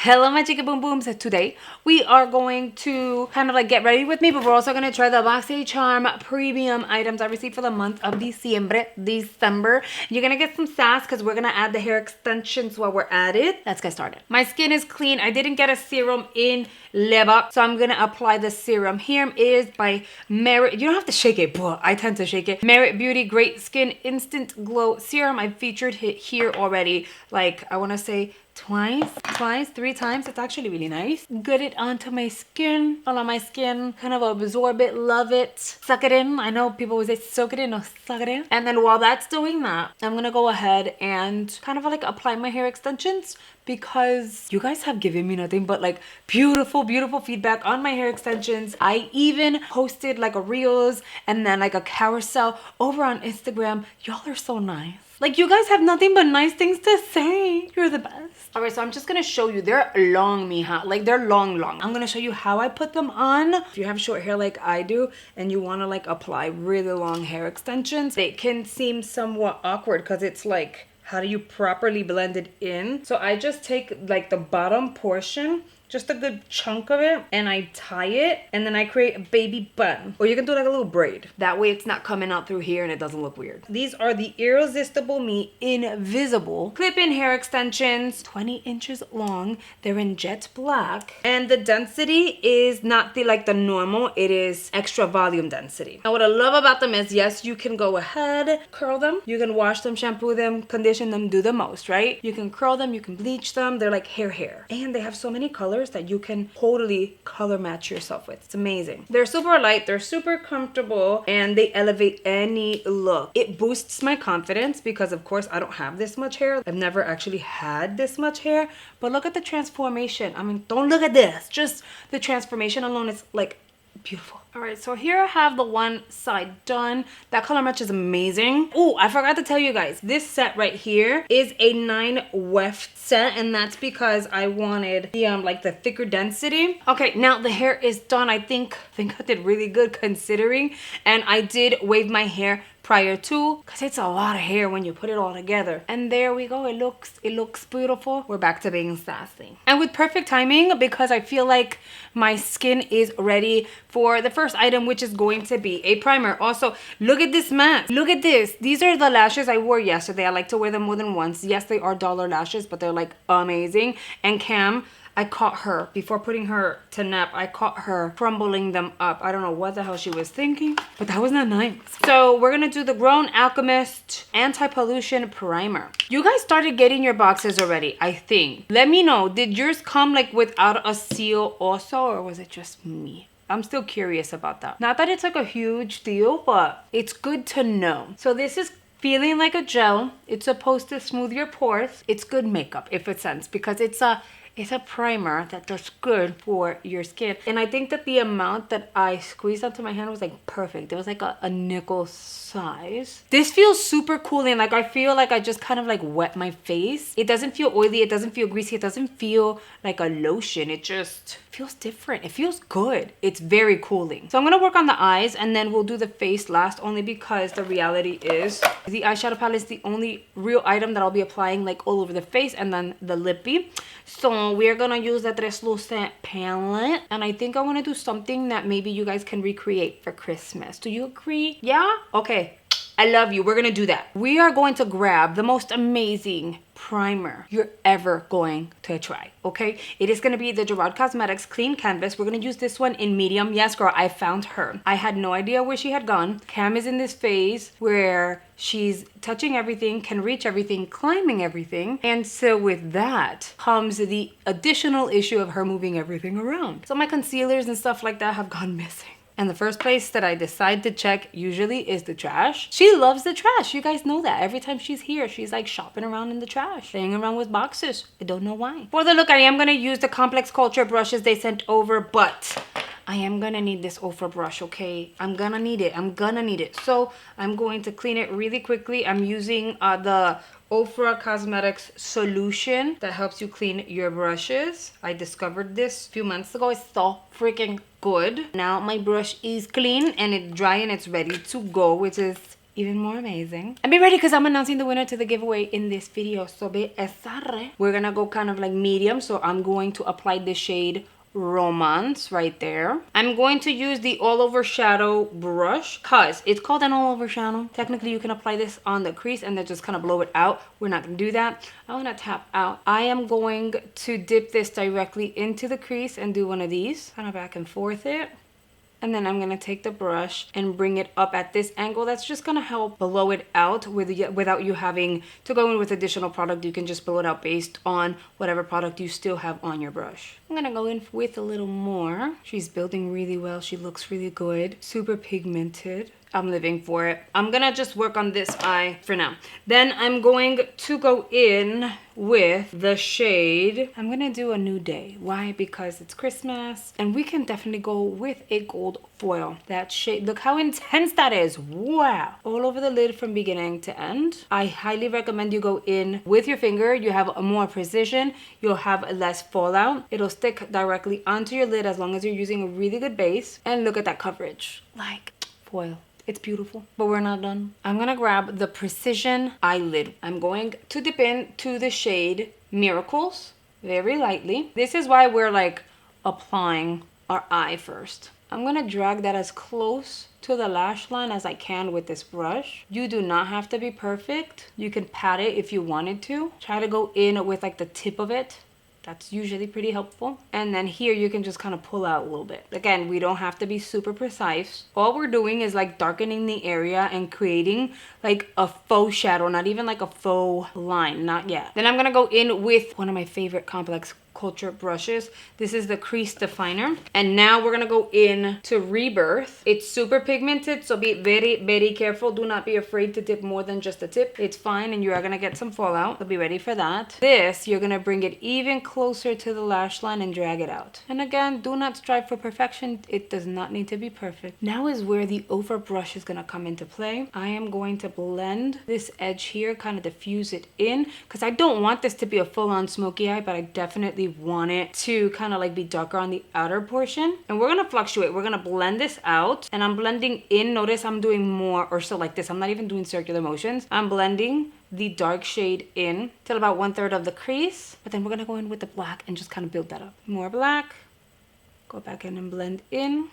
Hello my chicken boom booms. Today we are going to kind of like get ready with me, but we're also going to try the Boxycharm premium items I received for the month of December. You're going to get some sass because we're going to add the hair extensions while we're at it. Let's get started. My skin is clean. I didn't get a serum in Leba, so I'm going to apply the serum. Here is by Merit. You don't have to shake it, but I tend to shake it. Merit Beauty Great Skin Instant Glow Serum. I featured it here already, like I want to say three times. It's actually really nice. Get it onto my skin, all on my skin, kind of absorb it, love it, suck it in. I know people always say soak it in or suck it in. And then while that's doing that, I'm gonna go ahead and kind of like apply my hair extensions, because you guys have given me nothing but like beautiful feedback on my hair extensions. I even posted like a reels and then like a carousel over on Instagram. Y'all are so nice. Like, you guys have nothing but nice things to say. You're the best. All right, so I'm just gonna show you. They're long, mija. Like, they're long. I'm gonna show you how I put them on. If you have short hair like I do and you wanna like apply really long hair extensions, it can seem somewhat awkward because it's like, how do you properly blend it in? So I just take like the bottom portion, just a good chunk of it, and I tie it, and then I create a baby bun. Or you can do like a little braid. That way it's not coming out through here and it doesn't look weird. These are the Irresistible Me Invisible clip-in hair extensions, 20 inches long. They're in jet black. And the density is not the normal, it is extra volume density. Now what I love about them is, yes, you can go ahead, curl them. You can wash them, shampoo them, condition them, do the most, right? You can curl them, you can bleach them. They're like hair. And they have so many colors that you can totally color match yourself with. It's amazing. They're super light, they're super comfortable, and they elevate any look. It boosts my confidence because of course I don't have this much hair. I've never actually had this much hair, but look at the transformation. I mean, don't look at this, just the transformation alone is like beautiful. All right, so here I have the one side done. That color match is amazing. Oh, I forgot to tell you guys, this set right here is a 9 weft set, and that's because I wanted the like the thicker density. Okay, now the hair is done. I think I did really good considering, and I did wave my hair prior to, because it's a lot of hair when you put it all together. And there we go. It looks beautiful. We're back to being sassy. And with perfect timing, because I feel like my skin is ready for the first item, which is going to be a primer. Also, look at this mask. Look at this. These are the lashes I wore yesterday. I like to wear them more than once. Yes, they are dollar lashes, but they're like amazing. And Cam, I caught her, before putting her to nap, I caught her crumbling them up. I don't know what the hell she was thinking, but that was not nice. So we're gonna do the Grown Alchemist Anti-Pollution Primer. You guys started getting your boxes already, I think. Let me know, did yours come like without a seal also, or was it just me? I'm still curious about that. Not that it's like a huge deal, but it's good to know. So this is feeling like a gel. It's supposed to smooth your pores. It's good makeup, if it sense, because it's a primer that does good for your skin. And I think that the amount that I squeezed onto my hand was like perfect. It was like a nickel size. This feels super cooling. Like, I feel like I just kind of like wet my face. It doesn't feel oily. It doesn't feel greasy. It doesn't feel like a lotion. It just feels different. It feels good. It's very cooling. So I'm gonna work on the eyes, and then we'll do the face last, only because the reality is the eyeshadow palette is the only real item that I'll be applying like all over the face, and then the lippy. So we're gonna use the translucent palette, and I think I want to do something that maybe you guys can recreate for Christmas. Do you agree? Yeah? Okay. I love you. We're gonna do that. We are going to grab the most amazing primer you're ever going to try, okay? It is gonna be the Gerard Cosmetics Clean Canvas. We're gonna use this one in medium. Yes, girl, I found her. I had no idea where she had gone. Cam is in this phase where she's touching everything, can reach everything, climbing everything. And so with that comes the additional issue of her moving everything around. So my concealers and stuff like that have gone missing. And the first place that I decide to check usually is the trash. She loves the trash. You guys know that. Every time she's here, she's like shopping around in the trash, playing around with boxes. I don't know why. For the look, I am going to use the Complex Culture brushes they sent over, but I am going to need this Ofra brush, okay? I'm going to need it. So I'm going to clean it really quickly. I'm using the Ofra Cosmetics solution that helps you clean your brushes. I discovered this a few months ago. It's so freaking good. Now my brush is clean and it's dry and it's ready to go, which is even more amazing. And be ready because I'm announcing the winner to the giveaway in this video. So be estarre. We're gonna go kind of like medium. So I'm going to apply the shade Romance right there. I'm going to use the all over shadow brush because it's called an all over shadow. Technically you can apply this on the crease and then just kind of blow it out. We're not gonna do that. I want to tap out. I am going to dip this directly into the crease and do one of these, kind of back and forth it. And then I'm going to take the brush and bring it up at this angle. That's just going to help blow it out without you having to go in with additional product. You can just blow it out based on whatever product you still have on your brush. I'm going to go in with a little more. She's building really well. She looks really good. Super pigmented. I'm living for it. I'm gonna just work on this eye for now. Then I'm going to go in with the shade. I'm gonna do a New Day. Why? Because it's Christmas and we can definitely go with a gold foil. That shade, look how intense that is. Wow. All over the lid from beginning to end. I highly recommend you go in with your finger. You have a more precision. You'll have less fallout. It'll stick directly onto your lid as long as you're using a really good base. And look at that coverage. Like foil. It's beautiful, but we're not done. I'm gonna grab the Precision Eyelid. I'm going to dip into the shade Miracles very lightly. This is why we're like applying our eye first. I'm gonna drag that as close to the lash line as I can with this brush. You do not have to be perfect. You can pat it if you wanted to. Try to go in with like the tip of it. That's usually pretty helpful. And then here you can just kind of pull out a little bit. Again, we don't have to be super precise. All we're doing is like darkening the area and creating like a faux shadow, not even like a faux line, not yet. Then I'm gonna go in with one of my favorite complex culture brushes. This is the crease definer. And now we're gonna go in to Rebirth. It's super pigmented, so be very, very careful. Do not be afraid to dip more than just a tip. It's fine and you are gonna get some fallout, so be ready for that. This, you're gonna bring it even closer to the lash line and drag it out. And again, do not strive for perfection. It does not need to be perfect. Now is where the over brush is gonna come into play. I am going to blend this edge here, kind of diffuse it in, because I don't want this to be a full-on smoky eye, but I definitely want it to kind of like be darker on the outer portion. And we're gonna fluctuate. We're gonna blend this out, and I'm blending in. Notice I'm doing more or so like this. I'm not even doing circular motions. I'm blending the dark shade in till about 1/3 of the crease, but then we're gonna go in with the black and just kind of build that up. More black, go back in and blend in.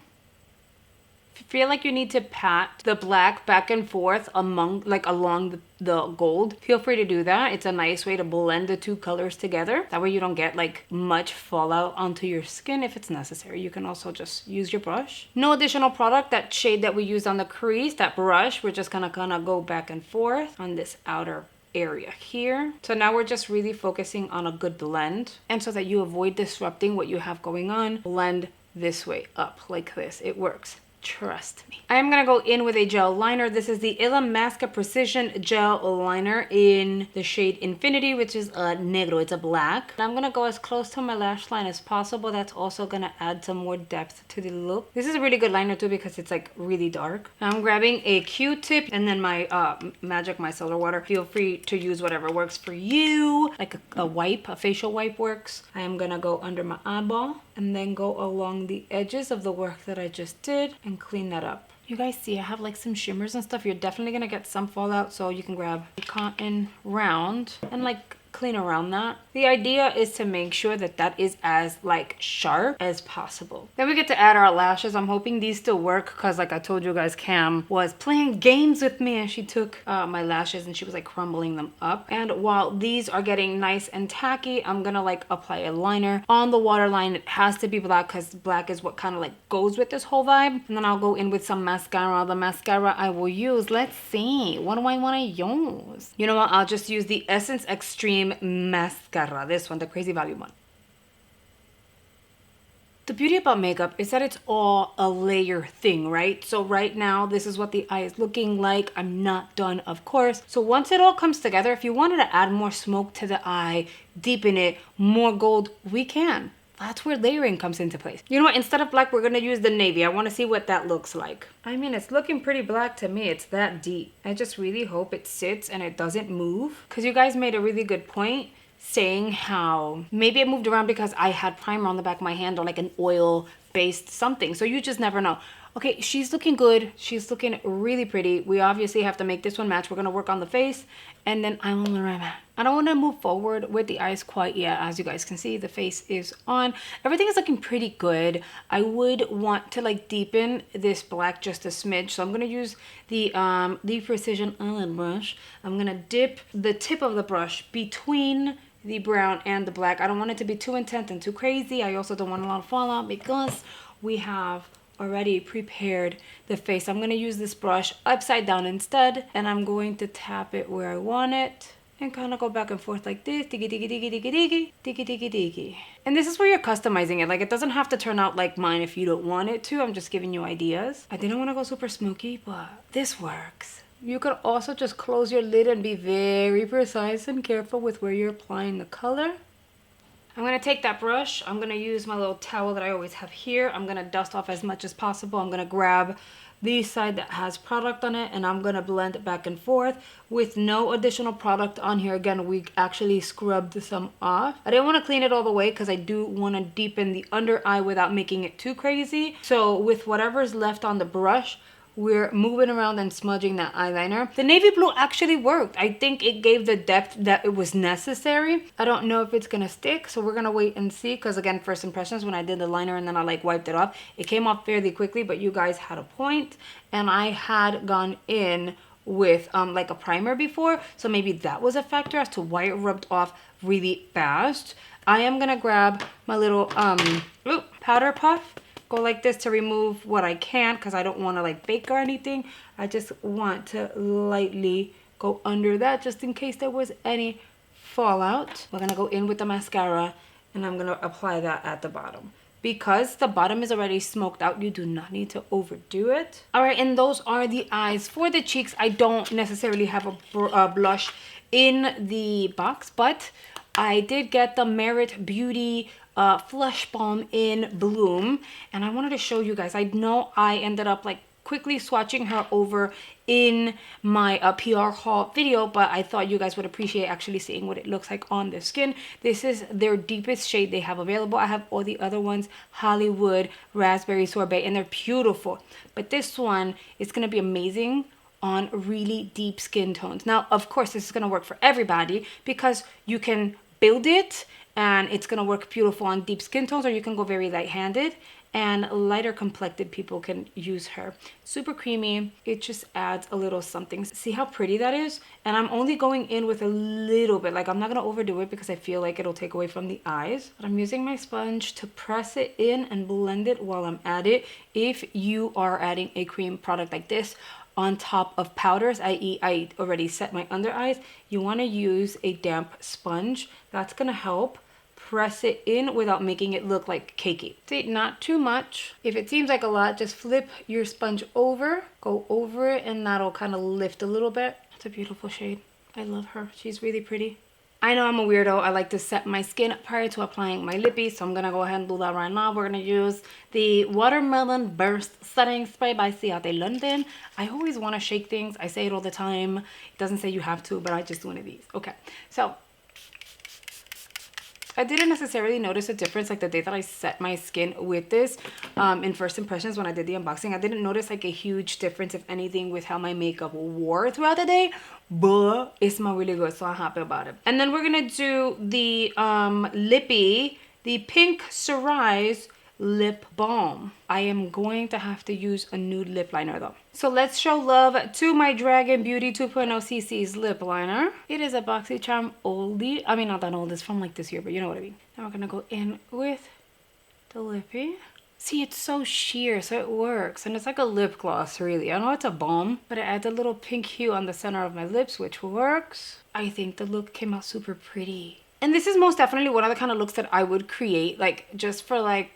If you feel like you need to pat the black back and forth along the gold, feel free to do that. It's a nice way to blend the two colors together. That way you don't get like much fallout onto your skin. If it's necessary, you can also just use your brush. No additional product. That shade that we used on the crease, that brush, we're just gonna kind of go back and forth on this outer area here. So now we're just really focusing on a good blend. And so that you avoid disrupting what you have going on, blend this way up like this. It works. Trust me. I'm gonna go in with a gel liner. This is the Illamasqua Precision Gel Liner in the shade Infinity, which is a negro. It's a black. I'm gonna go as close to my lash line as possible. That's also gonna add some more depth to the look. This is a really good liner too because it's like really dark. I'm grabbing a Q-tip and then my Magic Micellar Water. Feel free to use whatever works for you. Like a wipe, a facial wipe works. I am gonna go under my eyeball and then go along the edges of the work that I just did and clean that up. You guys see I have like some shimmers and stuff. You're definitely gonna get some fallout, so you can grab a cotton round and like clean around that. The idea is to make sure that that is as like sharp as possible. Then we get to add our lashes. I'm hoping these still work because like I told you guys, Cam was playing games with me and she took my lashes and she was like crumbling them up. And while these are getting nice and tacky, I'm gonna like apply a liner on the waterline. It has to be black because black is what kind of like goes with this whole vibe. And then I'll go in with some mascara. The mascara I will use, let's see, what do I want to use? You know what, I'll just use the Essence Extreme Mascara, this one, the Crazy Value one. The beauty about makeup is that it's all a layer thing, right? So right now, this is what the eye is looking like. I'm not done, of course. So once it all comes together, if you wanted to add more smoke to the eye, deepen it, more gold, we can. That's where layering comes into place. You know what? Instead of black, we're going to use the navy. I want to see what that looks like. I mean, it's looking pretty black to me. It's that deep. I just really hope it sits and it doesn't move. Because you guys made a really good point. saying how maybe it moved around because I had primer on the back of my hand or like an oil based something. So you just never know. Okay, she's looking good. She's looking really pretty. We obviously have to make this one match. We're going to work on the face and then I will be right back. I don't want to move forward with the eyes quite yet. As you guys can see, the face is on. Everything is looking pretty good. I would want to like deepen this black just a smidge. So I'm going to use the Precision Eyelid brush. I'm going to dip the tip of the brush between the brown and the black. I don't want it to be too intense and too crazy. I also don't want a lot of fallout because we have already prepared the face. I'm going to use this brush upside down instead, and I'm going to tap it where I want it and kind of go back and forth like this, diggy diggy diggy diggy diggy diggy diggy diggy. And this is where you're customizing it. Like, it doesn't have to turn out like mine if you don't want it to. I'm just giving you ideas. I didn't want to go super smoky, but this works. You could also just close your lid and be very precise and careful with where you're applying the color. I'm going to take that brush. I'm going to use my little towel that I always have here. I'm going to dust off as much as possible. I'm going to grab the side that has product on it and I'm going to blend it back and forth with no additional product on here. Again, we actually scrubbed some off. I didn't want to clean it all the way because I do want to deepen the under eye without making it too crazy. So with whatever's left on the brush, we're moving around and smudging that eyeliner. The navy blue actually worked. I think it gave the depth that it was necessary. I don't know if it's gonna stick, so we're gonna wait and see, because again, first impressions, when I did the liner and then I like wiped it off, it came off fairly quickly, but you guys had a point, and I had gone in with like a primer before, so maybe that was a factor as to why it rubbed off really fast. I am gonna grab my little powder puff, go like this to remove what I can because I don't want to like bake or anything. I just want to lightly go under that just in case there was any fallout. We're gonna go in with the mascara and I'm gonna apply that at the bottom. Because the bottom is already smoked out, you do not need to overdo it. All right, and those are the eyes. For the cheeks, I don't necessarily have a blush in the box, but I did get the Merit Beauty Flush Balm in Bloom, and I wanted to show you guys. I know I ended up like quickly swatching her over in my PR haul video, but I thought you guys would appreciate actually seeing what it looks like on the skin. This is their deepest shade they have available. I have all the other ones, Hollywood, Raspberry Sorbet, and they're beautiful, but this one is going to be amazing on really deep skin tones. Now, of course, this is going to work for everybody because you can build it and it's going to work beautiful on deep skin tones, or you can go very light-handed, and lighter complected people can use her. Super creamy. It just adds a little something. See how pretty that is? And I'm only going in with a little bit. Like, I'm not going to overdo it because I feel like it'll take away from the eyes. But I'm using my sponge to press it in and blend it while I'm at it. If you are adding a cream product like this on top of powders, i.e. I already set my under eyes, you want to use a damp sponge. That's going to help press it in without making it look like cakey. See, not too much. If it seems like a lot, just flip your sponge over, go over it, and that'll kind of lift a little bit. It's a beautiful shade. I love her. She's really pretty. I know I'm a weirdo. I like to set my skin prior to applying my lippy, so I'm gonna go ahead and do that right now. We're gonna use the Watermelon Burst Setting Spray by Ciate London. I always want to shake things. I say it all the time. It doesn't say you have to, but I just do one of these. Okay, so I didn't necessarily notice a difference like the day that I set my skin with this in first impressions when I did the unboxing. I didn't notice like a huge difference, if anything, with how my makeup wore throughout the day, but it smelled really good, so I'm happy about it. And then we're gonna do the lippy, the Pink Cerise Lip Balm. I am going to have to use a nude lip liner though. So let's show love to my Dragon Beauty 2.0 cc's lip liner. It is a Boxycharm oldie. I mean, not that old, it's from like this year, but you know what I mean. Now we're gonna go in with the lippy. See, it's so sheer, so it works. And it's like a lip gloss, really. I know it's a balm, but it adds a little pink hue on the center of my lips, which works. I think the look came out super pretty. And this is most definitely one of the kind of looks that I would create, like just for like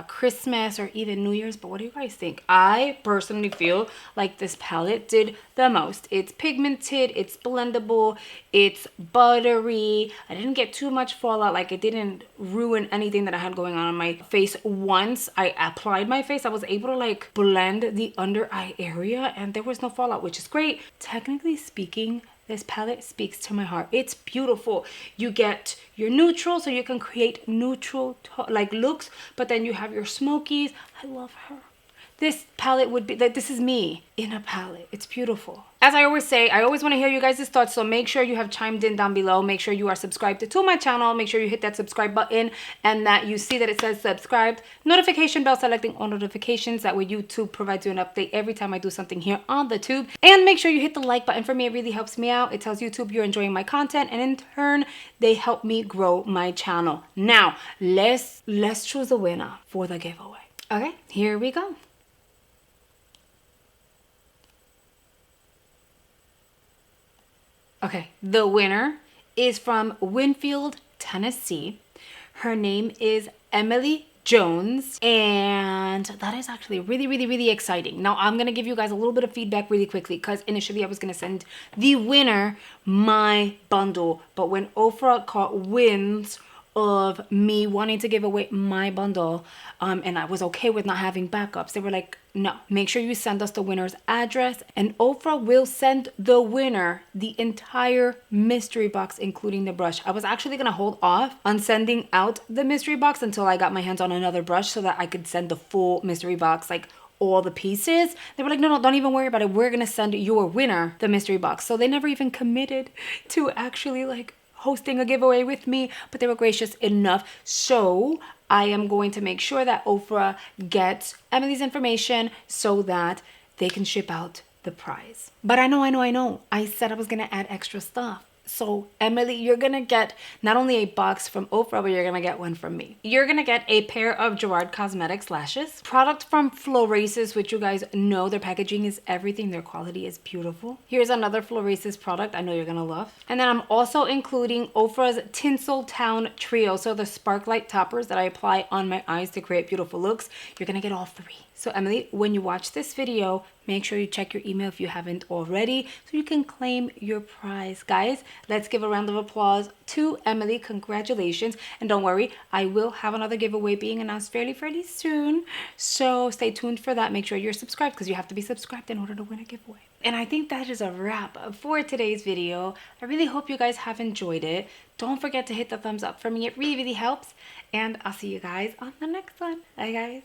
Christmas or even New Year's. But what do you guys think? I personally feel like this palette did the most. It's pigmented, it's blendable, it's buttery. I didn't get too much fallout. Like, it didn't ruin anything that I had going on my face. Once I applied my face, I was able to like blend the under eye area and there was no fallout, which is great. Technically speaking, This palette speaks to my heart. It's beautiful. You get your neutral, so you can create neutral like looks, but then you have your smokies. I love her. This palette would be like, this is me in a palette. It's beautiful. As I always say, I always want to hear you guys' thoughts, so make sure you have chimed in down below. Make sure you are subscribed to my channel. Make sure you hit that subscribe button and that you see that it says subscribed. Notification bell, selecting all notifications. That way YouTube provides you an update every time I do something here on the tube. And make sure you hit the like button for me. It really helps me out. It tells YouTube you're enjoying my content, and in turn, they help me grow my channel. Now, let's choose a winner for the giveaway. Okay, here we go. Okay, the winner is from Winfield, Tennessee. Her name is Emily Jones, and that is actually really exciting. Now I'm gonna give you guys a little bit of feedback really quickly, because initially I was gonna send the winner my bundle, but when Ofra caught winds of me wanting to give away my bundle, and I was okay with not having backups, they were like, no, make sure you send us the winner's address, and Ofra will send the winner the entire mystery box, including the brush. I was actually gonna hold off on sending out the mystery box until I got my hands on another brush, so that I could send the full mystery box, like all the pieces. They were like, no, don't even worry about it. We're gonna send your winner the mystery box. So they never even committed to actually like hosting a giveaway with me, but they were gracious enough. So I am going to make sure that Ofra gets Emily's information so that they can ship out the prize. But I know. I said I was gonna add extra stuff. So Emily, you're gonna get not only a box from Ofra, but you're gonna get one from me. You're gonna get a pair of Gerard Cosmetics lashes, product from Floraces, which you guys know their packaging is everything. Their quality is beautiful. Here's another Floraces product I know you're gonna love. And then I'm also including Ofra's Tinseltown Trio. So the sparklight toppers that I apply on my eyes to create beautiful looks. You're gonna get all three. So Emily, when you watch this video, make sure you check your email if you haven't already, so you can claim your prize. Guys, let's give a round of applause to Emily. Congratulations. And don't worry, I will have another giveaway being announced fairly soon. So stay tuned for that. Make sure you're subscribed, because you have to be subscribed in order to win a giveaway. And I think that is a wrap for today's video. I really hope you guys have enjoyed it. Don't forget to hit the thumbs up for me. It really helps. And I'll see you guys on the next one. Bye, guys.